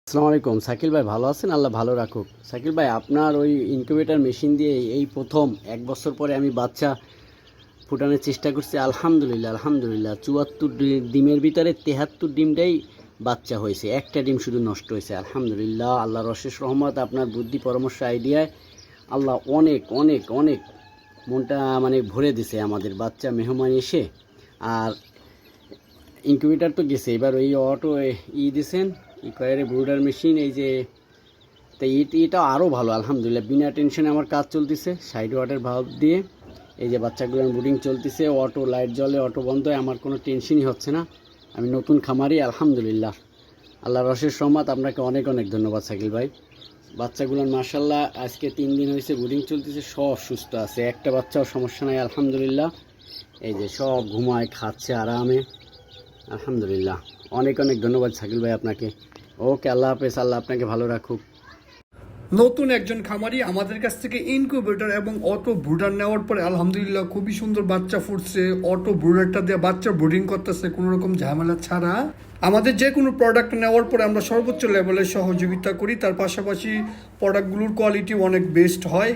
আসসালামু আলাইকুম শাকিল ভাই, ভালো আছেন? আল্লাহ ভালো রাখুক। শাকিল ভাই, আপনার ওই ইনকিউবেটর মেশিন দিয়ে এই প্রথম 1 বছর পরে আমি বাচ্চা ফুটানোর চেষ্টা করছি। আলহামদুলিল্লাহ আলহামদুলিল্লাহ, 74 ডিমের ভিতরে 73 ডিমটাই বাচ্চা হয়েছে, একটা ডিম শুধু নষ্ট হয়েছে। আলহামদুলিল্লাহ, আল্লাহর অশেষ রহমত, আপনার বুদ্ধি পরামর্শ আইডিয়ায় আল্লাহ অনেক অনেক অনেক মনটা ভরে দিছে আমাদের বাচ্চা মেহমান এসে। আর ইনকিউবেটর তো গেছে, এবার ওই অটো দিছেন ইকোয়ারে ব্রুডার মেশিন, এই যে তাই এটা আরও ভালো। আলহামদুলিল্লাহ, বিনা টেনশনে আমার কাজ চলতেছে। সাইড ওয়াটার ভাল্ব দিয়ে এই যে বাচ্চাগুলো ব্রুডিং চলতেছে, অটো লাইট জ্বলে, অটো বন্ধ হয়, আমার কোনো টেনশনই হচ্ছে না। আমি নতুন খামারি, আলহামদুলিল্লাহ, আল্লাহর অশেষ রহমত। আপনাকে অনেক অনেক ধন্যবাদ শাকিল ভাই। বাচ্চাগুলোর মাশাল্লাহ আজকে 3 দিন হয়েছে ব্রুডিং চলতেছে, সব সুস্থ আছে, একটা বাচ্চাও সমস্যা নাই আলহামদুলিল্লাহ। এই যে সব ঘুমায় খাচ্ছে আরামে, আলহামদুলিল্লাহ। অনেক অনেক ধন্যবাদ শাকিল ভাই আপনাকে। ওকে, আল্লাহ হাফেজ, আল্লাহ আপনাকে ভালো রাখুক। নতুন একজন খামারি আমাদের কাছ থেকে ইনকিউবেটর এবং অটো ব্রুডার নেওয়ার পরে আলহামদুলিল্লাহ খুবই সুন্দর বাচ্চা ফুটছে। অটো ব্রুডারটা দিয়ে বাচ্চা ব্রুডিং করতেছে কোনো রকম ঝামেলা ছাড়া। আমাদের যে কোনো প্রোডাক্ট নেওয়ার পরে আমরা সর্বোচ্চ লেভেলের সহযোগিতা করি, তার পাশাপাশি প্রোডাক্টগুলোর কোয়ালিটি অনেক বেস্ট হয়।